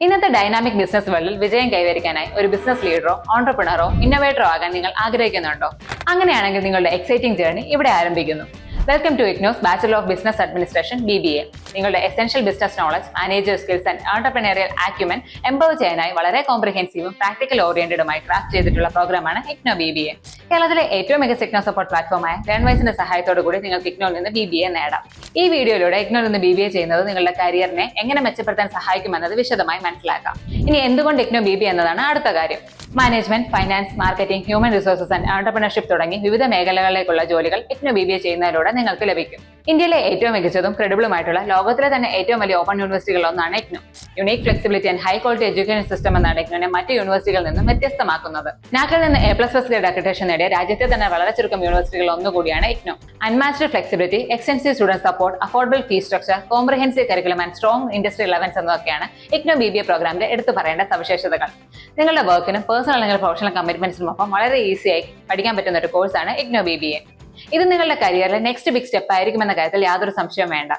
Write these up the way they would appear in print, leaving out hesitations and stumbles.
ഇന്നത്തെ dynamic business വേൾഡിൽ വിജയം കൈവരിക്കാനായി ഒരു ബിസിനസ് ലീഡറോ ഓൺടർപ്രണറോ ഇന്നോവേറ്ററോ ആകാൻ നിങ്ങൾ ആഗ്രഹിക്കുന്നുണ്ടോ? അങ്ങനെയാണെങ്കിൽ നിങ്ങളുടെ എക്സൈറ്റിംഗ് ജേർണി ഇവിടെ ആരംഭിക്കുന്നു. Welcome to IGNOU's bachelor of business administration BBA. നിങ്ങളുടെ essential business knowledge, manager skills and entrepreneurial acumen empower ചെയ്യാനായി വളരെ കോംപ്രിഹെൻസീവും പ്രാക്ടിക്കൽ ഓറിയന്റഡുമായി ക്രാഫ്റ്റ് ചെയ്തിട്ടുള്ള പ്രോഗ്രാമാണ് ഇഗ്നോ BBA. കേരളത്തിലെ ഏറ്റവും മികച്ച ഇഗ്നോ സപ്പോർട്ട് പ്ലാറ്റ്ഫോമായ ലേൺവൈസിന്റെ സഹായത്തോടു കൂടി നിങ്ങൾക്ക് ഇഗ്നോയിൽ നിന്ന് BBA നേടാം. ഈ വീഡിയോയിലൂടെ ഇഗ്നോയിൽ നിന്ന് BBA ചെയ്യുന്നത് നിങ്ങളുടെ കരിയറിനെ എങ്ങനെ മെച്ചപ്പെടുത്താൻ സഹായിക്കുമെന്നത് വിശദമായി മനസ്സിലാക്കാം. ഇനി എന്തുകൊണ്ട് ഇഗ്നോ BBA എന്നതാണ് അടുത്ത കാര്യം. Management, finance, marketing, human resources and entrepreneurship തുടങ്ങി വിവിധ മേഖലകളിലേക്കുള്ള ജോലികൾ ഇഗ്നോ BBA ചെയ്യുന്നതിലൂടെ നിങ്ങൾക്ക് ലഭിക്കും. ഇന്ത്യയിലെ ഏറ്റവും മികച്ചതും ക്രെഡിബിളുമായിട്ടുള്ള ലോകത്തിലെ തന്നെ ഏറ്റവും വലിയ ഓപ്പൺ യൂണിവേഴ്സിറ്റികളിൽ ഒന്നാണ് IGNOU. Unique flexibility and high quality education system എന്നാണ് ഇഗ്നോനെ മറ്റ് യൂണിവേഴ്സിറ്റികളിൽ നിന്നും വ്യത്യസ്തമാക്കുന്നത്. നാക്കിൽ നിന്ന് A++ ഗ്രേഡ് അക്രഡിറ്റേഷൻ നേടിയ രാജ്യത്തെ തന്നെ വളരെ ചുരുക്കം യൂണിവേഴ്സിറ്റികളിൽ ഒന്നുകൂടിയാണ് IGNOU. Unmatched flexibility, extensive student support, affordable fee structure, comprehensive curriculum and strong industry relevance എന്നതൊക്കെയാണ് ഇഗ്നോ BBA പ്രോഗ്രാമിന്റെ എടുത്തു പറയേണ്ട സവിശേഷതകൾ. നിങ്ങളുടെ വർക്കിനും പേഴ്സണൽ അല്ലെങ്കിൽ പ്രൊഫഷണൽ കമ്മിറ്റ്മെന്റ്സിനുമൊപ്പം വളരെ ഈസിയായി പഠിക്കാൻ പറ്റുന്ന ഒരു കോഴ്സാണ് ഇഗ്നോ BBA. ഇത് നിങ്ങളുടെ കരിയറിലെ നെക്സ്റ്റ് ബിഗ് സ്റ്റെപ്പ് ആയിരിക്കുമെന്ന കാര്യത്തിൽ യാതൊരു സംശയവും വേണ്ട.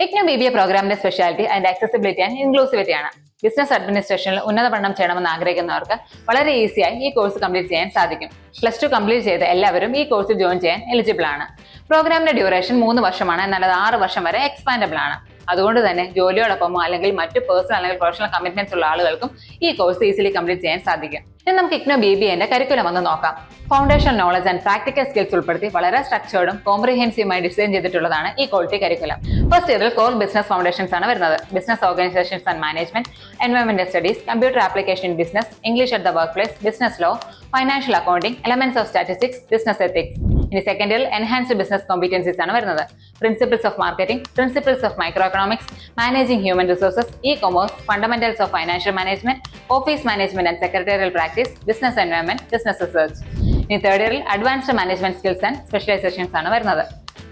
ഇഗ്നോ BBA പ്രോഗ്രാമിന്റെ സ്പെഷ്യാലിറ്റി അതിന്റെ ആക്സസിബിലിറ്റി ആൻഡ് ഇൻക്ലൂസിവിറ്റി ആണ്. ബിസിനസ് അഡ്മിനിസ്ട്രേഷനിൽ ഉന്നത പഠനം ചെയ്യണമെന്ന് ആഗ്രഹിക്കുന്നവർക്ക് വളരെ ഈസിയായി ഈ കോഴ്സ് കംപ്ലീറ്റ് ചെയ്യാൻ സാധിക്കും. +2 കംപ്ലീറ്റ് ചെയ്ത എല്ലാവരും ഈ കോഴ്സിൽ ജോയിൻ ചെയ്യാൻ എലിജിബിൾ ആണ്. പ്രോഗ്രാമിന്റെ ഡ്യൂറേഷൻ 3 വർഷമാണ്, എന്നാൽ അത് 6 വർഷം വരെ എക്സ്പാൻഡബിൾ ആണ്. അതുകൊണ്ട് തന്നെ ജോലിയോടൊപ്പമോ അല്ലെങ്കിൽ മറ്റ് പേഴ്സണൽ അല്ലെങ്കിൽ പ്രൊഫഷണൽ കമ്മിറ്റ്മെന്റ്സ് ഉള്ള ആളുകൾക്കും ഈ കോഴ്സ് ഈസിലി കംപ്ലീറ്റ് ചെയ്യാൻ സാധിക്കും. ഇനി നമുക്ക് ഇഗ്നോ BBAന്റെ കരിക്കുലം ഒന്ന് നോക്കാം. Foundation knowledge and practical skills ഉൾപ്പെടുത്തി വളരെ സ്ട്രക്ചേർഡും കോംപ്രിഹെൻസീവുമായി ഡിസൈൻ ചെയ്തിട്ടുള്ളതാണ് ഈ ക്വാളിറ്റി കരിക്കുലം. ഫസ്റ്റ് ഇയറിൽ കോർ ബിസിനസ് ഫൗണ്ടേഷൻസ് ആണ് വരുന്നത്. ബിസിനസ് ഓർഗനൈസേഷൻസ് ആൻഡ് മാനേജ്മെന്റ്, എൻവയോൺമെന്റൽ studies, computer application in business, English at the workplace, business law, financial accounting, elements of statistics, business ethics. ഇനി സെക്കൻഡ് ഇയറിൽ enhanced business competencies ആണ് വരുന്നത്. Principles of marketing, principles of microeconomics, managing human resources, e-commerce, fundamentals of financial management, office management and secretarial practice, business environment, business research. ഇനി third ഇയറിൽ advanced management skills and specialisations ആണ് വരുന്നത്.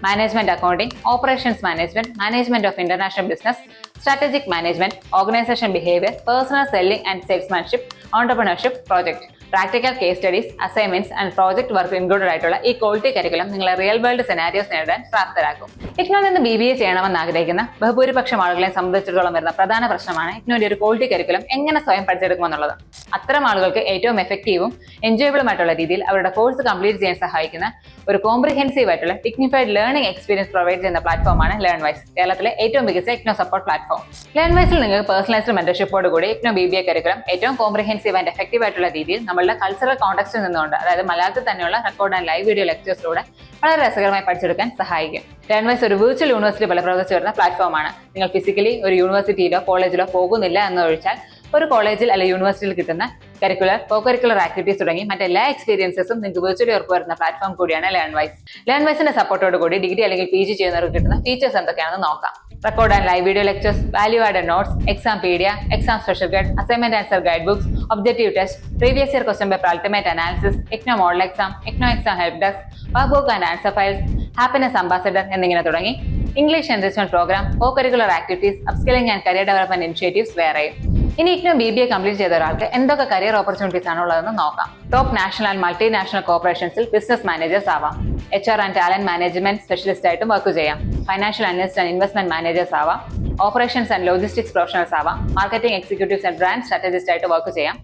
Management accounting, operations management, management of international business, strategic management, organisation behaviour, personal selling and salesmanship, entrepreneurship, project, practical case studies, assignments and project work included ആയിട്ടുള്ള ഈ quality curriculum നിങ്ങളെ real world scenarios നേടാൻ പ്രാപ്തരാക്കും. ഇഗ്നോയിൽ നിന്ന് BBA ചെയ്യണമെന്ന് ആഗ്രഹിക്കുന്ന ബഹുഭൂരിപക്ഷം ആളുകളെ സംബന്ധിച്ചിടത്തോളം വരുന്ന പ്രധാന പ്രശ്നമാണ് ഇഗ്നോയുടെ ഒരു ക്വാളിറ്റി കരിക്കുലം എങ്ങനെ സ്വയം പഠിച്ചെടുക്കുമെന്നുള്ളത്. അത്തരം ആളുകൾക്ക് ഏറ്റവും എഫക്റ്റീവും എൻജോയബിളുമായിട്ടുള്ള രീതിയിൽ അവരുടെ കോഴ്സ് കംപ്ലീറ്റ് ചെയ്യാൻ സഹായിക്കുന്ന ഒരു കോംപ്രിഹെൻസീവ് ആയിട്ടുള്ള ഡിഗ്നിഫൈഡ് ലേണിംഗ് എക്സ്പീരിയൻസ് പ്രൊവൈഡ് ചെയ്യുന്ന പ്ലാറ്റ്ഫോമാണ് ലേൺവൈസ്, കേരളത്തിലെ ഏറ്റവും മികച്ച ഇഗ്നോ സപ്പോർട്ട് പ്ലാറ്റ്ഫോം. ലേൺവൈസിൽ നിങ്ങൾക്ക് പേഴ്സണലൈസ്ഡ് മെന്റർഷിപ്പോട് കൂടി ഇഗ്നോ BBA കരിക്കുലം ഏറ്റവും കോംപ്രിഹെൻസീവ് ആൻഡ് എഫക്റ്റീവ് ആയിട്ടുള്ള രീതിയിൽ നമ്മളുടെ കൾച്ചറൽ കോണ്ടെക്സ്റ്റിൽ നിന്നുകൊണ്ട്, അതായത് മലയാളത്തിൽ തന്നെയുള്ള റെക്കോർഡ് ആൻഡ് ലൈവ് വീഡിയോ ലെക്ചേഴ്സിലൂടെ വളരെ രസകരമായി പഠിച്ചെടുക്കാൻ സഹായിക്കും. ലേൺവൈസ് ഒരു വിർച്വൽ യൂണിവേഴ്സിറ്റി പോലെ പ്രവർത്തിച്ചു വരുന്ന പ്ലാറ്റ്ഫോമാണ്. നിങ്ങൾ ഫിസിക്കലി ഒരു യൂണിവേഴ്സിറ്റിയിലോ കോളേജിലോ പോകുന്നില്ല എന്നൊഴിച്ചാൽ ഒരു കോളേജിൽ അല്ലെങ്കിൽ യൂണിവേഴ്സിറ്റിയിൽ കിട്ടുന്ന കരിക്കുലർ, കോ-കരിക്കുലർ ആക്ടിവിറ്റീസ് തുടങ്ങി മറ്റെല്ലാ എക്സ്പീരിയൻസസും നിങ്ങൾക്ക് വിർച്വലി ഉറപ്പുവരുന്ന പ്ലാറ്റ്ഫോം കൂടിയാണ് ലേൺവൈസ്. ലേൺവൈസിന്റെ സപ്പോർട്ടോട് കൂടി ഡിഗ്രി അല്ലെങ്കിൽ PG ചെയ്യുന്നവർക്ക് കിട്ടുന്ന ഫീച്ചേഴ്സ് എന്തൊക്കെയാണെന്ന് നോക്കാം. Record and live video lectures, value added notes, exam pedia, exam special guide, assignment answer guide books, objective test, previous year question paper ultimate analysis, IGNOU model exam, IGNOU exam help desk, workbook and answer files, happiness ambassador എന്നിങ്ങനെ തുടങ്ങി English enrichment programme, co-curricular activities, upskilling and career development initiatives വേറെയും. ഇനി IGNOU BBA complete ചെയ്ത ഒരാൾക്ക് എന്തൊക്കെ career opportunities ആണ് ഉള്ളതെന്ന് നോക്കാം. ടോപ്പ് നാഷണൽ ആൻഡ് മൾട്ടിനാഷണൽ കോർപ്പറേഷൻസിൽ ബിസിനസ് മാനേജേഴ്സ് ആവാം. HR and talent management specialist ആയിട്ടും വർക്ക് ചെയ്യാം. Financial analyst and investment managers ആവാം. ഓപ്പറേഷൻസ് ആൻഡ് ലോജിസ്റ്റിക്സ് പ്രൊഫഷണൽസ് ആവാം. Marketing executives and brand strategist ആയിട്ട് വർക്ക് ചെയ്യാം.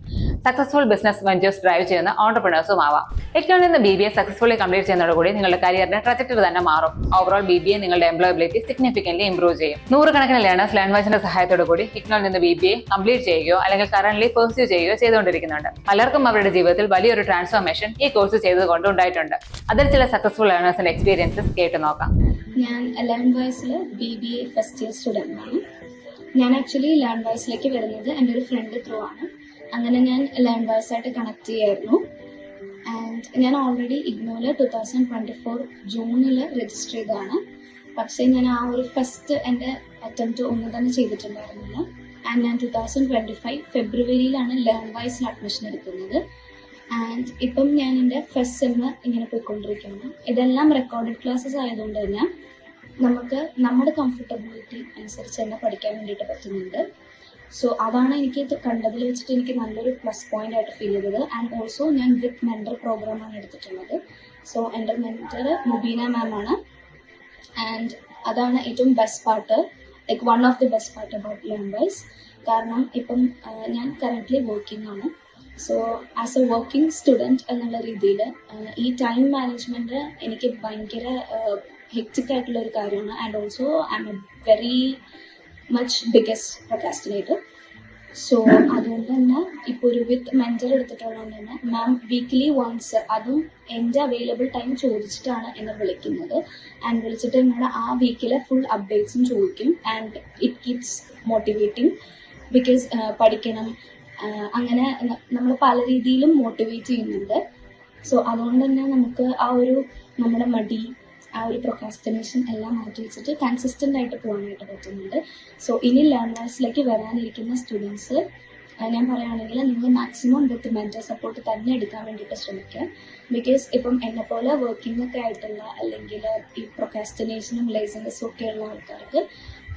സക്സസ്ഫുൾ ബിസിനസ് വെഞ്ചേഴ്സ് ഡ്രൈവ് ചെയ്യുന്ന ഓൺടർപ്രണേഴ്സും ആവാം. ഇഗ്നോയിൽ നിന്ന് BBA സക്സസ്ഫുള്ളി കംപ്ലീറ്റ് ചെയ്യുന്നതോടുകൂടി നിങ്ങളുടെ കരിയറിന്റെ ട്രജക്ടറി തന്നെ മാറും. ഓവറോൾ BBA നിങ്ങളുടെ എംപ്ലോയബിലിറ്റി സിഗ്നിഫിക്കന്റ്ലി ഇംപ്രൂവ് ചെയ്യും. നൂറുകണക്കിന് ലേണേഴ്സ് ലേൺവൈസിന്റെ സഹായത്തോടു കൂടി ഇഗ്നോയിൽ നിന്ന് BBA കംപ്ലീറ്റ് ചെയ്യുകയോ അല്ലെങ്കിൽ കറന്റ് പെർസ്യൂ ചെയ്യുകയോ ചെയ്തുകൊണ്ടിരിക്കുന്നുണ്ട്. പലർക്കും അവരുടെ ജീവിതത്തിൽ വലിയൊരു ട്രാൻസ്ഫോർമേഷൻ ഈ കോഴ്സ് ചെയ്തുകൊണ്ട് ഉണ്ടായിട്ടുണ്ട്. അതിൽ ചില സക്സസ്ഫുൾ ലേണേഴ്സിന്റെ എക്സ്പീരിയൻസസ് കേട്ട് നോക്കാം. ഞാൻ ലേൺവൈസിൽ BBA ഫസ്റ്റ് ഇയർ സ്റ്റുഡൻ്റ് ആണ്. ഞാൻ ആക്ച്വലി ലേൺവൈസിലേക്ക് വരുന്നത് എൻ്റെ ഒരു ഫ്രണ്ട് ത്രൂ ആണ്. അങ്ങനെ ഞാൻ ലേൺവൈസായിട്ട് കണക്ട് ചെയ്യായിരുന്നു. ആൻഡ് ഞാൻ ഓൾറെഡി ഇഗ്നോയിൽ 2024 ജൂണിൽ രജിസ്റ്റർ ചെയ്തതാണ്. പക്ഷേ ഞാൻ ആ ഒരു ഫസ്റ്റ് എൻ്റെ അറ്റംപ്റ്റ് ഒന്നും തന്നെ ചെയ്തിട്ടുണ്ടായിരുന്നില്ല. ആൻഡ് ഞാൻ 2025 ഫെബ്രുവരിയിലാണ് ലേൺവൈസിൽ അഡ്മിഷൻ എടുക്കുന്നത്. ആൻഡ് ഇപ്പം ഞാൻ എൻ്റെ ഫസ്റ്റ് സെമ്മ് ഇങ്ങനെ പോയിക്കൊണ്ടിരിക്കുന്നു. ഇതെല്ലാം റെക്കോർഡഡ് ക്ലാസ്സസ് ആയതുകൊണ്ട് തന്നെ നമുക്ക് നമ്മുടെ കംഫർട്ടബിലിറ്റി അനുസരിച്ച് തന്നെ പഠിക്കാൻ വേണ്ടിയിട്ട് പറ്റുന്നുണ്ട്. സോ അതാണ് എനിക്ക് കണ്ടതിൽ വെച്ചിട്ട് എനിക്ക് നല്ലൊരു പ്ലസ് പോയിന്റ് ആയിട്ട് ഫീൽ ചെയ്തത്. ആൻഡ് ഓൾസോ ഞാൻ വിത്ത് മെൻറ്റർ പ്രോഗ്രാമാണ് എടുത്തിട്ടുള്ളത്. സോ എൻ്റെ മെൻറ്റർ മുബീന മാം ആണ്. ആൻഡ് അതാണ് ഏറ്റവും best part, like one of the best part about Learnwise. കാരണം ഇപ്പം ഞാൻ കറൻ്റ്ലി വർക്കിംഗ് ആണ്. So as A working student എന്നുള്ള രീതിയിൽ ഈ ടൈം മാനേജ്മെൻറ്റ് എനിക്ക് ഭയങ്കര ഹെക്റ്റിക് ആയിട്ടുള്ള ഒരു കാര്യമാണ്. And also I am a very much biggest procrastinator. So അതുകൊണ്ട് തന്നെ ഇപ്പോൾ ഒരു വിത്ത് മെൻറ്റർ എടുത്തിട്ടുള്ളത് തന്നെ മാം വീക്ക്ലി വൺസ്, അതും എൻ്റെ അവൈലബിൾ ടൈം ചോദിച്ചിട്ടാണ് എന്നെ വിളിക്കുന്നത്. ആൻഡ് വിളിച്ചിട്ട് എന്നോട് ആ വീക്കിലെ ഫുൾ അപ്ഡേറ്റ്സും ചോദിക്കും. And it keeps motivating because പഠിക്കണം, അങ്ങനെ നമ്മൾ പല രീതിയിലും മോട്ടിവേറ്റ് ചെയ്യുന്നുണ്ട്. സോ അതുകൊണ്ട് തന്നെ നമുക്ക് ആ ഒരു നമ്മുടെ മടി, ആ ഒരു പ്രൊക്കാസ്റ്റിനേഷൻ എല്ലാം മാറ്റി വെച്ചിട്ട് കൺസിസ്റ്റൻ്റ് ആയിട്ട് പോകാനായിട്ട് പറ്റുന്നുണ്ട്. സോ ഇനി ലേണേഴ്സിലേക്ക് വരാനിരിക്കുന്ന സ്റ്റുഡൻസ് ഞാൻ പറയുകയാണെങ്കിൽ നിങ്ങൾ മാക്സിമം വിത്ത് മെൻറ്റർ സപ്പോർട്ട് തന്നെ എടുക്കാൻ വേണ്ടിയിട്ട് ശ്രമിക്കുക. ബിക്കോസ് ഇപ്പം എന്നെപ്പോലെ വർക്കിംഗ് ഒക്കെ ആയിട്ടുള്ള അല്ലെങ്കിൽ ഈ പ്രൊക്കാസ്റ്റിനേഷനും ലേസിനെസ്സും ഒക്കെ ഉള്ള ആൾക്കാർക്ക്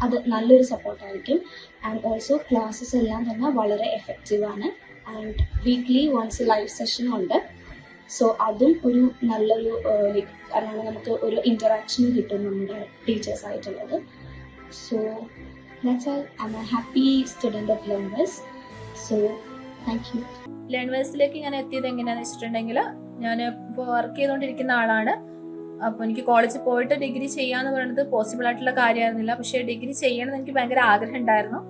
അത് നല്ലൊരു സപ്പോർട്ടായിരിക്കും. ആൻഡ് ഓൾസോ ക്ലാസ്സസ് എല്ലാം തന്നെ വളരെ എഫക്റ്റീവാണ്. ആൻഡ് വീക്ക്ലി വൺസ് ലൈവ് സെഷനും ഉണ്ട്. സോ അതും ഒരു നല്ലൊരു കാരണം നമുക്ക് ഒരു ഇൻറ്ററാക്ഷനും കിട്ടും നമ്മുടെ ടീച്ചേഴ്സായിട്ടുള്ളത്. So that's all. I am a happy student of Learnverse. So thank you. ലേൺവേഴ്സിലേക്ക് ഞാൻ എത്തിയത് എങ്ങനെയാണെന്ന് വെച്ചിട്ടുണ്ടെങ്കിൽ, ഞാൻ ഇപ്പോൾ വർക്ക് ചെയ്തുകൊണ്ടിരിക്കുന്ന ആളാണ്. അപ്പോൾ എനിക്ക് കോളേജിൽ പോയിട്ട് ഡിഗ്രി ചെയ്യാന്ന് പറയുന്നത് പോസിബിൾ ആയിട്ടുള്ള കാര്യമായിരുന്നില്ല. പക്ഷേ ഡിഗ്രി ചെയ്യണമെന്ന് എനിക്ക് ഭയങ്കര ആഗ്രഹം ഉണ്ടായിരുന്നു.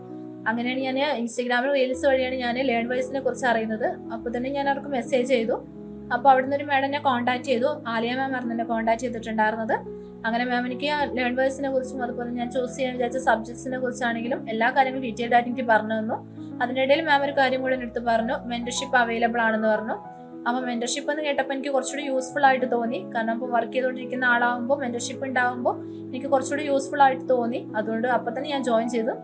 അങ്ങനെയാണ് ഞാൻ ഇൻസ്റ്റഗ്രാമിൽ റീൽസ് വഴിയാണ് ഞാൻ ലേൺവേഴ്സിനെ കുറിച്ച് അറിയുന്നത്. അപ്പോൾ തന്നെ ഞാൻ അവർക്ക് മെസ്സേജ് ചെയ്തു. അപ്പോൾ അവിടുന്ന് ഒരു മാഡം എന്നെ കോൺടാക്ട് ചെയ്തു. ആലിയ മാം ആയിരുന്നു എന്നെ കോൺടാക്ട് ചെയ്തിട്ടുണ്ടായിരുന്നത്. അങ്ങനെ മാം എനിക്ക് ലേൺവേഴ്സിനെ കുറിച്ചും അതുപോലെ ഞാൻ ചൂസ് ചെയ്യാൻ വിചാരിച്ച സബ്ജക്ട്സിനെ കുറിച്ചാണെങ്കിലും എല്ലാ കാര്യങ്ങളും ഡീറ്റെയിൽഡ് ആയിട്ട് എനിക്ക് പറഞ്ഞു തന്നു. അതിനിടയിൽ മാം ഒരു കാര്യം കൂടെ എടുത്ത് പറഞ്ഞു, മെന്റർഷിപ്പ് അവൈലബിൾ ആണെന്ന് പറഞ്ഞു. അപ്പോൾ മെന്റർഷിപ്പ് എന്ന് കേട്ടപ്പോൾ എനിക്ക് കുറച്ചുകൂടി യൂസ്ഫുൾ ആയിട്ട് തോന്നി. കാരണം ഇപ്പോൾ വർക്ക് ചെയ്തുകൊണ്ടിരിക്കുന്ന ആളാകുമ്പോൾ മെന്റർഷിപ്പ് ഉണ്ടാകുമ്പോൾ എനിക്ക് കുറച്ചുകൂടി യൂസ്ഫുൾ ആയിട്ട് തോന്നി. അതുകൊണ്ട് അപ്പോൾ തന്നെ ഞാൻ ജോയിൻ ചെയ്തു.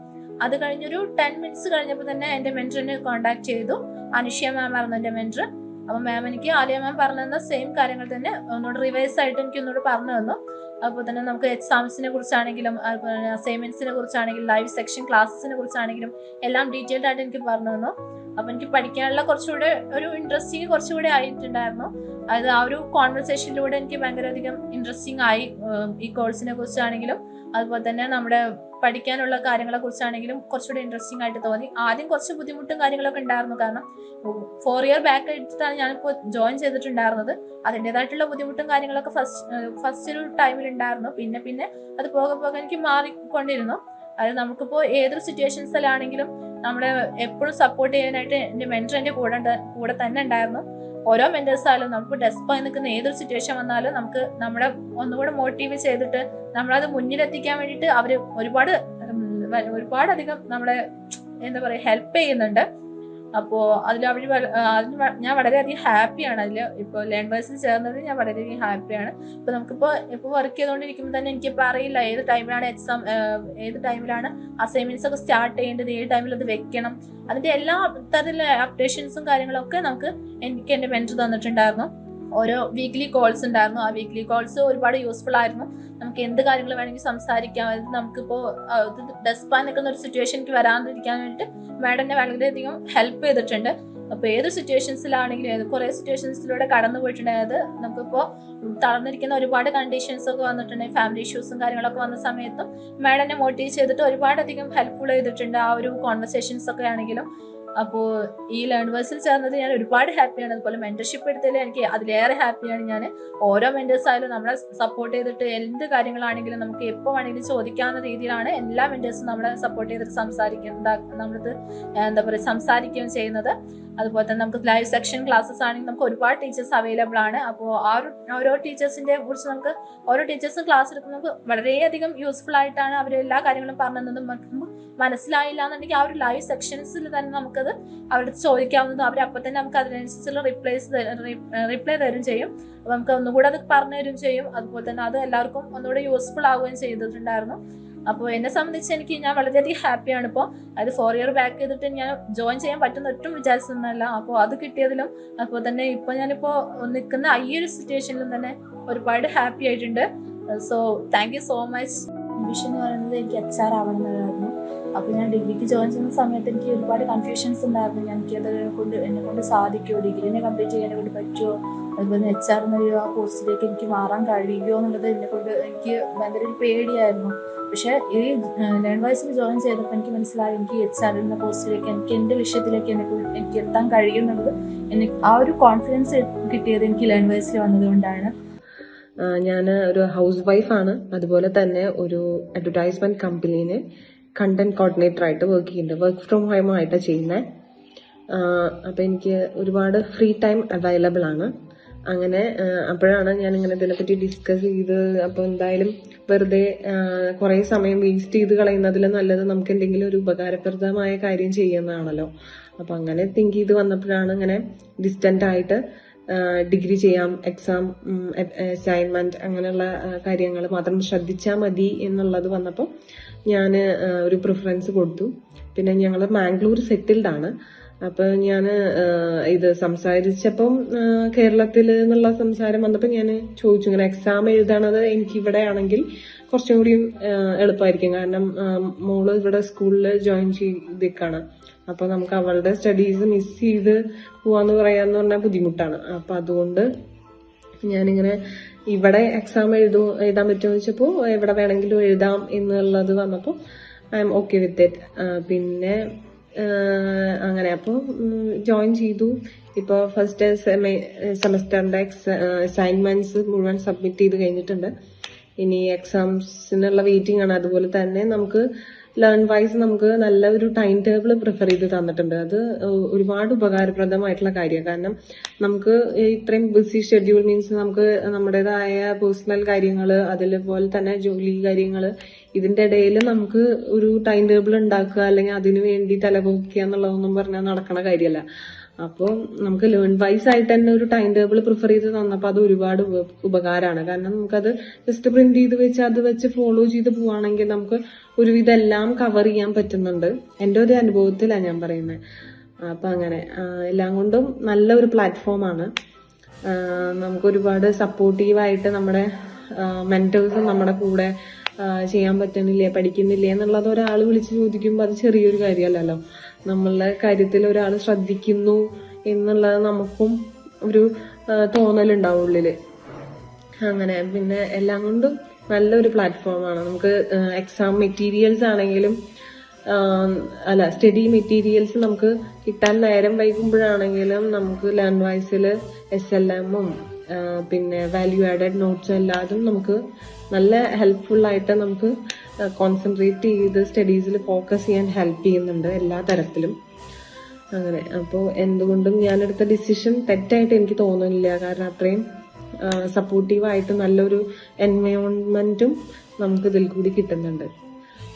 അത് കഴിഞ്ഞൊരു 10 മിനിറ്റ്സ് കഴിഞ്ഞപ്പോൾ തന്നെ എൻ്റെ മെന്ററിനെ കോൺടാക്ട് ചെയ്തു. അനുഷ്യ മാം ആയിരുന്നു എൻ്റെ മെന്റർ. അപ്പോൾ മാം എനിക്ക് ആലിയ മാം പറഞ്ഞു തന്ന സെയിം കാര്യങ്ങൾ തന്നെ ഒന്നുകൂടെ റിവൈസ് ആയിട്ട് എനിക്ക് ഒന്നുകൂടെ പറഞ്ഞു തന്നു. അപ്പോൾ തന്നെ നമുക്ക് എക്സാംസിനെ കുറിച്ചാണെങ്കിലും അതുപോലെ അസൈൻമെന്റ്സിനെ കുറിച്ചാണെങ്കിലും ലൈവ് സെക്ഷൻ ക്ലാസ്സസിനെ കുറിച്ചാണെങ്കിലും എല്ലാം ഡീറ്റെയിൽഡ് ആയിട്ട് എനിക്ക് പറഞ്ഞു തന്നു. അപ്പോൾ എനിക്ക് പഠിക്കാനുള്ള കുറച്ചുകൂടെ ഒരു ഇൻട്രസ്റ്റിംഗ് കുറച്ചുകൂടെ ആയിട്ടുണ്ടായിരുന്നു. അതായത് ആ ഒരു കോൺവെർസേഷനിലൂടെ എനിക്ക് ഭയങ്കര അധികം ഇൻട്രസ്റ്റിംഗ് ആയി. ഈ കോഴ്സിനെ കുറിച്ചാണെങ്കിലും അതുപോലെ തന്നെ നമ്മുടെ പഠിക്കാനുള്ള കാര്യങ്ങളെ കുറിച്ചാണെങ്കിലും കുറച്ചുകൂടി ഇൻട്രസ്റ്റിംഗ് ആയിട്ട് തോന്നി. ആദ്യം കുറച്ച് ബുദ്ധിമുട്ടും കാര്യങ്ങളൊക്കെ ഉണ്ടായിരുന്നു. കാരണം 4 ഇയർ ബാക്ക് എടുത്തിട്ടാണ് ഞാനിപ്പോൾ ജോയിൻ ചെയ്തിട്ടുണ്ടായിരുന്നത്. അതിൻ്റെതായിട്ടുള്ള ബുദ്ധിമുട്ടും കാര്യങ്ങളൊക്കെ ഫസ്റ്റ് ഒരു ടൈമിൽ ഉണ്ടായിരുന്നു. പിന്നെ അത് പോകെ എനിക്ക് മാറിക്കൊണ്ടിരുന്നു. അതായത് നമുക്കിപ്പോൾ ഏതൊരു സിറ്റുവേഷൻസിലാണെങ്കിലും നമ്മളെ എപ്പോഴും സപ്പോർട്ട് ചെയ്യാനായിട്ട് എൻ്റെ മെന്റർ എൻ്റെ കൂടെ തന്നെ ഉണ്ടായിരുന്നു. ഓരോ മെന്റേഴ്സായാലും നമുക്ക് ഡെസ്പായി നിൽക്കുന്ന ഏതൊരു സിറ്റുവേഷൻ വന്നാലും നമുക്ക് നമ്മളെ ഒന്നുകൂടെ മോട്ടീവ് ചെയ്തിട്ട് നമ്മളത് മുന്നിലെത്തിക്കാൻ വേണ്ടിയിട്ട് അവർ ഒരുപാടധികം നമ്മളെ എന്താ പറയുക ഹെൽപ്പ് ചെയ്യുന്നുണ്ട്. അപ്പോൾ ഞാൻ വളരെയധികം ഹാപ്പിയാണ്. ഇപ്പോൾ ലേൺവേഴ്സിൽ ചേർന്നത് ഞാൻ വളരെയധികം ഹാപ്പിയാണ്. ഇപ്പോൾ നമുക്കിപ്പോൾ വർക്ക് ചെയ്തുകൊണ്ടിരിക്കുമ്പോൾ തന്നെ എനിക്കിപ്പോൾ അറിയില്ല ഏത് ടൈമിലാണ് എക്സാം, ഏത് ടൈമിലാണ് അസൈൻമെന്റ്സ് ഒക്കെ സ്റ്റാർട്ട് ചെയ്യേണ്ടത്, ഏത് ടൈമിൽ അത് വെക്കണം, അതിൻ്റെ എല്ലാ തരത്തിലുള്ള അപ്ഡേഷൻസും കാര്യങ്ങളൊക്കെ എനിക്ക് എൻ്റെ മെന്റർ തന്നിട്ടുണ്ടായിരുന്നു. ഓരോ വീക്ക്ലി കോൾസ് ഉണ്ടായിരുന്നു. ആ വീക്ക്ലി കോൾസ് ഒരുപാട് യൂസ്ഫുൾ ആയിരുന്നു. നമുക്ക് എന്ത് കാര്യങ്ങൾ വേണമെങ്കിൽ സംസാരിക്കാം. അതായത് നമുക്കിപ്പോൾ ഡെസ്പാൻ നിൽക്കുന്ന ഒരു സിറ്റുവേഷനിലേക്ക് വരാതിരിക്കാൻ വേണ്ടിയിട്ട് മാഡം എന്നെ വളരെയധികം ഹെൽപ്പ് ചെയ്തിട്ടുണ്ട്. അപ്പോൾ ഏത് സിറ്റുവേഷൻസിലാണെങ്കിലും കുറേ സിറ്റുവേഷൻസിലൂടെ കടന്നു പോയിട്ടുണ്ടായത് നമുക്കിപ്പോൾ തളർന്നിരിക്കുന്ന ഒരുപാട് കണ്ടീഷൻസ് ഒക്കെ വന്നിട്ടുണ്ടെങ്കിൽ ഫാമിലി ഇഷ്യൂസും കാര്യങ്ങളൊക്കെ വന്ന സമയത്തും മാഡം എന്നെ മോട്ടിവേറ്റ് ചെയ്തിട്ട് ഒരുപാടധികം ഹെൽപ്ഫുൾ ചെയ്തിട്ടുണ്ട്. ആ ഒരു കോൺവെർസേഷൻസ് ഒക്കെ ആണെങ്കിലും. അപ്പോൾ ഈ ലേൺവേഴ്സിൽ ചേർന്നത് ഞാൻ ഒരുപാട് ഹാപ്പിയാണ്. അതുപോലെ മെന്റർഷിപ്പ് എടുത്തതിൽ എനിക്ക് അതിലേറെ ഹാപ്പിയാണ് ഞാൻ. ഓരോ മെന്റേഴ്സായാലും നമ്മളെ സപ്പോർട്ട് ചെയ്തിട്ട് എന്ത് കാര്യങ്ങളാണെങ്കിലും നമുക്ക് എപ്പോൾ വേണമെങ്കിലും ചോദിക്കാവുന്ന രീതിയിലാണ് എല്ലാ മെന്റേഴ്സും നമ്മളെ സപ്പോർട്ട് ചെയ്തിട്ട് സംസാരിക്കുകയും ചെയ്യുന്നത്. അതുപോലെ തന്നെ നമുക്ക് ലൈവ് സെക്ഷൻ ക്ലാസ്സസ് ആണെങ്കിൽ നമുക്ക് ഒരുപാട് ടീച്ചേഴ്സ് അവൈലബിൾ ആണ്. അപ്പോൾ ഓരോ ടീച്ചേഴ്സിനെ കുറിച്ച് നമുക്ക് ഓരോ ടീച്ചേഴ്സും ക്ലാസ് എടുക്കുമ്പോൾ നമുക്ക് വളരെയധികം യൂസ്ഫുൾ ആയിട്ടാണ് അവർ എല്ലാ കാര്യങ്ങളും പറഞ്ഞു തന്നതും. മനസ്സിലായില്ല എന്നുണ്ടെങ്കിൽ ആ ഒരു ലൈവ് സെക്ഷൻസിൽ തന്നെ നമുക്കത് അവരുടെ ചോദിക്കാവുന്നതും അവരപ്പോൾ തന്നെ നമുക്ക് അതിനനുസരിച്ചുള്ള റിപ്ലൈ തരും ചെയ്യും. അപ്പോൾ നമുക്ക് ഒന്നുകൂടെ അത് പറഞ്ഞു തരും ചെയ്യും. അതുപോലെ തന്നെ അത് എല്ലാവർക്കും ഒന്നുകൂടെ യൂസ്ഫുൾ ആവുകയും ചെയ്തിട്ടുണ്ടായിരുന്നു. അപ്പോൾ എന്നെ സംബന്ധിച്ച് ഞാൻ വളരെയധികം ഹാപ്പിയാണ്. ഇപ്പോൾ അത് 4 ഇയർ ബാക്ക് ചെയ്തിട്ട് ഞാൻ ജോയിൻ ചെയ്യാൻ പറ്റുന്ന ഒട്ടും വിചാരിച്ചതൊന്നുമല്ല. അപ്പോൾ അത് കിട്ടിയതിലും അപ്പോൾ തന്നെ ഞാനിപ്പോൾ നിൽക്കുന്ന ഈ ഒരു സിറ്റുവേഷനിലും തന്നെ ഒരുപാട് ഹാപ്പി ആയിട്ടുണ്ട്. So thank you so much. Vision എന്ന് പറയുന്നത് എനിക്ക് HR ആവണം എന്നായിരുന്നു. അപ്പോൾ ഞാൻ ഡിഗ്രിക്ക് ജോയിൻ ചെയ്യുന്ന സമയത്ത് എനിക്ക് ഒരുപാട് കൺഫ്യൂഷൻസ് ഉണ്ടായിരുന്നു. എന്നെ കൊണ്ട് സാധിക്കുമോ, ഡിഗ്രീനെ കംപ്ലീറ്റ് ചെയ്യാനെ കൊണ്ട് പറ്റുമോ, അതുപോലെ HR എന്നൊരു ആ പോസ്റ്റിലേക്ക് എനിക്ക് മാറാൻ കഴിയുമോ എന്നുള്ളത് എനിക്ക് ഭയങ്കര ഒരു പേടിയായിരുന്നു. പക്ഷേ ഈ ലേൺ വൈസിൽ ജോയിൻ ചെയ്തപ്പോൾ എനിക്ക് മനസ്സിലായി എനിക്ക് HR എന്ന പോസ്റ്റിലേക്ക് എനിക്ക് എൻ്റെ വിഷയത്തിലേക്ക് എനിക്ക് എത്താൻ കഴിയുന്നുള്ളത് എനിക്ക് ആ ഒരു കോൺഫിഡൻസ് കിട്ടിയത് എനിക്ക് ലേൺ വൈസിൽ വന്നതുകൊണ്ടാണ്. ഞാൻ ഒരു ഹൗസ് വൈഫാണ്. അതുപോലെ തന്നെ ഒരു അഡ്വർടൈസ്മെന്റ് കമ്പനിയിൽ കണ്ടന്റ് കോർഡിനേറ്റർ ആയിട്ട് വർക്ക് ചെയ്യുന്നുണ്ട്. വർക്ക് ഫ്രം ഹോം ആയിട്ടാണ് ചെയ്യുന്നത്. അപ്പം എനിക്ക് ഒരുപാട് ഫ്രീ ടൈം അവൈലബിൾ ആണ്. അങ്ങനെ അപ്പോഴാണ് ഞാനിങ്ങനെ ഇതിനെപ്പറ്റി ഡിസ്കസ് ചെയ്ത്, അപ്പോൾ എന്തായാലും വെറുതെ കുറേ സമയം വേസ്റ്റ് ചെയ്ത് കളയുന്നതിൽ നല്ലത് നമുക്ക് എന്തെങ്കിലും ഒരു ഉപകാരപ്രദമായ കാര്യം ചെയ്യുന്നതാണല്ലോ. അപ്പം അങ്ങനെ തിങ്ക് ചെയ്ത് വന്നപ്പോഴാണ് ഇങ്ങനെ ഡിസ്റ്റൻ്റ് ആയിട്ട് ഡിഗ്രി ചെയ്യാം, എക്സാം, അസൈൻമെന്റ് അങ്ങനെയുള്ള കാര്യങ്ങൾ മാത്രം ശ്രദ്ധിച്ചാൽ മതി എന്നുള്ളത് വന്നപ്പോൾ ഞാൻ ഒരു പ്രിഫറൻസ് കൊടുത്തു. പിന്നെ ഞങ്ങൾ മാംഗ്ലൂർ സെറ്റിൽഡ് ആണ്. അപ്പോൾ ഞാൻ ഇത് സംസാരിച്ചപ്പം കേരളത്തിൽ എന്നുള്ള സംസാരം വന്നപ്പോൾ ഞാൻ ചോദിച്ചു, ഇങ്ങനെ എക്സാം എഴുതണത് എനിക്ക് ഇവിടെ ആണെങ്കിൽ കുറച്ചും കൂടി എളുപ്പമായിരിക്കും. കാരണം മോള് ഇവിടെ സ്കൂളിൽ ജോയിൻ ചെയ്തേക്കാണ്. അപ്പോൾ നമുക്ക് അവളുടെ സ്റ്റഡീസ് മിസ് ചെയ്ത് പോവാന്ന് പറയാന്ന് പറഞ്ഞാൽ ബുദ്ധിമുട്ടാണ്. അപ്പം അതുകൊണ്ട് ഞാനിങ്ങനെ ഇവിടെ എക്സാം എഴുതാൻ പറ്റുമെന്ന് വെച്ചപ്പോൾ എവിടെ വേണമെങ്കിലും എഴുതാം എന്നുള്ളത് വന്നപ്പോൾ I M okay with it. പിന്നെ അങ്ങനെ അപ്പോൾ ജോയിൻ ചെയ്തു. ഇപ്പോൾ ഫസ്റ്റ് സെമസ്റ്ററിൻ്റെ അസൈൻമെന്റ്സ് മുഴുവൻ സബ്മിറ്റ് ചെയ്ത് കഴിഞ്ഞിട്ടുണ്ട്. ഇനി എക്സാംസിനുള്ള വെയിറ്റിംഗ് ആണ്. അതുപോലെ തന്നെ നമുക്ക് ലേൺ വൈസ് നമുക്ക് നല്ല ഒരു ടൈം ടേബിൾ പ്രിഫർ ചെയ്ത് തന്നിട്ടുണ്ട്. അത് ഒരുപാട് ഉപകാരപ്രദമായിട്ടുള്ള കാര്യമാണ്. കാരണം നമുക്ക് ഇത്രയും ബിസി ഷെഡ്യൂൾ മീൻസ് നമുക്ക് നമ്മുടേതായ പേഴ്സണൽ കാര്യങ്ങൾ, അതുപോലെ തന്നെ ജോലി കാര്യങ്ങൾ, ഇതിന്റെ ഇടയിൽ നമുക്ക് ഒരു ടൈം ടേബിൾ ഉണ്ടാക്കുക അല്ലെങ്കിൽ അതിനു വേണ്ടി തലപോക്കുക എന്നുള്ളതൊന്നും പറഞ്ഞാൽ നടക്കണ കാര്യമല്ല. അപ്പോൾ നമുക്ക് ലേൺ വൈസ് ആയിട്ട് തന്നെ ഒരു ടൈം ടേബിൾ പ്രിഫർ ചെയ്ത് തന്നപ്പോൾ അത് ഒരുപാട് ഉപകാരമാണ്. കാരണം നമുക്കത് ജസ്റ്റ് പ്രിന്റ് ചെയ്ത് വെച്ച് അത് വെച്ച് ഫോളോ ചെയ്ത് പോവുകയാണെങ്കിൽ നമുക്ക് ഒരുവിധം എല്ലാം കവർ ചെയ്യാൻ പറ്റുന്നുണ്ട്. എൻ്റെ ഒരു അനുഭവത്തിലാണ് ഞാൻ പറയുന്നത്. അപ്പം അങ്ങനെ എല്ലാം കൊണ്ടും നല്ലൊരു പ്ലാറ്റ്ഫോമാണ്. നമുക്ക് ഒരുപാട് സപ്പോർട്ടീവായിട്ട് നമ്മുടെ മെന്റേഴ്സും നമ്മുടെ കൂടെ ചെയ്യാൻ പറ്റുന്നില്ലേ, പഠിക്കുന്നില്ലേ എന്നുള്ളത് ഒരാൾ വിളിച്ച് ചോദിക്കുമ്പോൾ അത് ചെറിയൊരു കാര്യമല്ലല്ലോ. നമ്മളുടെ കാര്യത്തിൽ ഒരാൾ ശ്രദ്ധിക്കുന്നു എന്നുള്ളത് നമുക്കും ഒരു തോന്നലുണ്ടാവും ഉള്ളില്. അങ്ങനെ പിന്നെ എല്ലാം കൊണ്ടും നല്ലൊരു പ്ലാറ്റ്ഫോമാണ്. നമുക്ക് എക്സാം മെറ്റീരിയൽസ് ആണെങ്കിലും സ്റ്റഡി മെറ്റീരിയൽസ് നമുക്ക് കിട്ടാൻ നേരം വൈകുമ്പോഴാണെങ്കിലും നമുക്ക് ലേൺ വൈസിൽ SLM-ഉം പിന്നെ വാല്യൂ ആഡഡ് നോട്ട്സും എല്ലാതും നമുക്ക് നല്ല ഹെൽപ്ഫുൾ ആയിട്ട് നമുക്ക് കോൺസെൻട്രേറ്റ് ചെയ്ത് സ്റ്റഡീസിൽ ഫോക്കസ് ചെയ്യാൻ ഹെൽപ്പ് ചെയ്യുന്നുണ്ട് എല്ലാ തരത്തിലും. അങ്ങനെ അപ്പോൾ എന്തുകൊണ്ടും ഞാനെടുത്ത ഡിസിഷൻ തെറ്റായിട്ട് എനിക്ക് തോന്നുന്നില്ല. കാരണം അത്രയും സപ്പോർട്ടീവായിട്ട് നല്ലൊരു എൻവയോൺമെന്റും നമുക്ക് ഇതിൽ കൂടി കിട്ടുന്നുണ്ട്.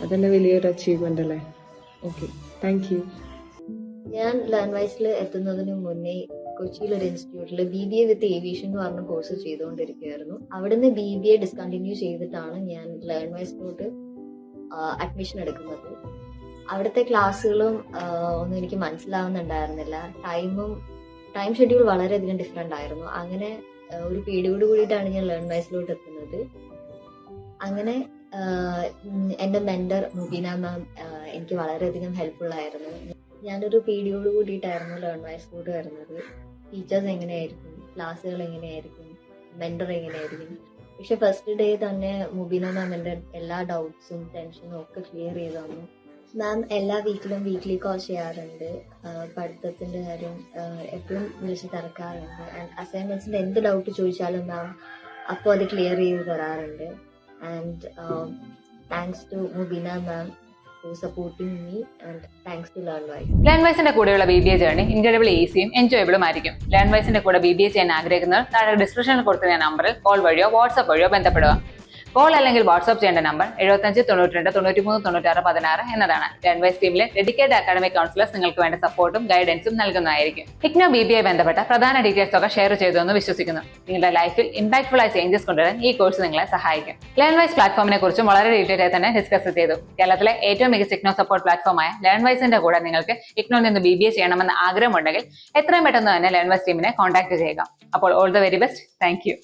അതെന്നെ വലിയൊരു അച്ചീവ്മെന്റ് അല്ലേ. Okay, thank you. ഞാൻ ലേൺ വൈസിൽ എത്തുന്നതിന് മുന്നേ കൊച്ചിയിൽ ഒരു ഇൻസ്റ്റിറ്റ്യൂട്ടിൽ BBA വിത്ത് ഏവിയേഷൻ എന്ന് പറഞ്ഞ കോഴ്സ് ചെയ്തുകൊണ്ടിരിക്കുകയായിരുന്നു. അവിടുന്ന് BBA ഡിസ്കണ്ടിന്യൂ ചെയ്തിട്ടാണ് ഞാൻ ലേൺ വൈസിലോട്ട് അഡ്മിഷൻ എടുക്കുന്നത്. അവിടുത്തെ ക്ലാസ്സുകളും ഒന്നും എനിക്ക് മനസ്സിലാവുന്നുണ്ടായിരുന്നില്ല. ടൈം ഷെഡ്യൂൾ വളരെയധികം ഡിഫറെന്റ് ആയിരുന്നു. അങ്ങനെ ഒരു പേടിയോട് കൂടിയിട്ടാണ് ഞാൻ ലേൺ വൈസിലോട്ട് എത്തുന്നത്. അങ്ങനെ എൻ്റെ മെന്റർ മുബീന മാം എനിക്ക് വളരെയധികം ഹെൽപ്ഫുൾ ആയിരുന്നു. ഞാനൊരു പേടിയോട് കൂടിയിട്ടായിരുന്നു ലേൺ വൈസിലോട്ട് വരുന്നത്. ടീച്ചേഴ്സ് എങ്ങനെയായിരിക്കും, ക്ലാസ്സുകൾ എങ്ങനെയായിരിക്കും, മെന്റർ എങ്ങനെയായിരിക്കും. പക്ഷെ ഫസ്റ്റ് ഡേ തന്നെ മുബീന മാം എൻ്റെ എല്ലാ ഡൗട്ട്സും ടെൻഷനും ഒക്കെ ക്ലിയർ ചെയ്ത് തന്നു. മാം എല്ലാ വീക്ക്ലി കോൾ ചെയ്യാറുണ്ട്. പഠിത്തത്തിന്റെ കാര്യം എപ്പോഴും വിളിച്ച് തിരക്കാറുണ്ട്. ആൻഡ് അസൈൻമെന്റ്സിന്റെ എന്ത് ഡൗട്ട് ചോദിച്ചാലും മാം അപ്പോൾ അത് ക്ലിയർ ചെയ്ത് തരാറുണ്ട്. And thanks to Mubeena ma'am for supporting me and thanks to LearnWise. LearnWiseന്റെ കൂടെയുള്ള BBA ജേർണി ഇൻക്രെഡിബിൾ ഈസിയും എൻജോയബിളും ആയിരിക്കും. LearnWiseന്റെ കൂടെ BBA ചെയ്യാൻ ആഗ്രഹിക്കുന്നവർ താഴെ ഡിസ്ക്രിപ്ഷനിൽ കൊടുക്കുന്ന നമ്പറിൽ കോൾ വഴിയോ വാട്സ്ആപ്പ് വഴിയോ ബന്ധപ്പെടുക. കോൾ അല്ലെങ്കിൽ വാട്സ്ആപ്പ് ചെയ്യേണ്ട നമ്പർ 75 92 93 96 16 എന്നതാണ്. LearnWise ടീമിലെ ഡെഡിക്കേറ്റഡ് അക്കാഡമിക് കൗൺസിലേഴ്സ് നിങ്ങൾക്ക് വേണ്ട സപ്പോർട്ടും ഗൈഡൻസും നൽകുന്നതായിരിക്കും. IGNOU BBA ബന്ധപ്പെട്ട പ്രധാന ഡീറ്റെയിൽസ് ഒക്കെ ഷെയർ ചെയ്തു എന്ന് വിശ്വസിക്കുന്നു. നിങ്ങളുടെ ലൈഫിൽ ഇമ്പാക്ട്ഫുൾ ആയ ചേഞ്ചസ് കൊണ്ടുവരാൻ ഈ കോഴ്സ് നിങ്ങളെ സഹായിക്കും. LearnWise പ്ലാറ്റ്ഫോമിനെ കുറിച്ചും വളരെ ഡീറ്റെയിൽ ആയി തന്നെ ഡിസ്കസ് ചെയ്തു. കേരളത്തിലെ ഏറ്റവും മികച്ച IGNOU സപ്പോർട്ട് പ്ലാറ്റ്ഫോമായ LearnWiseന്റെ കൂടെ നിങ്ങൾക്ക് IGNOUവിൽ നിന്ന് BBA ചെയ്യണമെന്ന് ആഗ്രഹമുണ്ടെങ്കിൽ എത്രയും പെട്ടെന്ന് തന്നെ LearnWise ടീമിനെ കോൺടാക്ട് ചെയ്യുക. അപ്പോൾ all the very best. Thank you.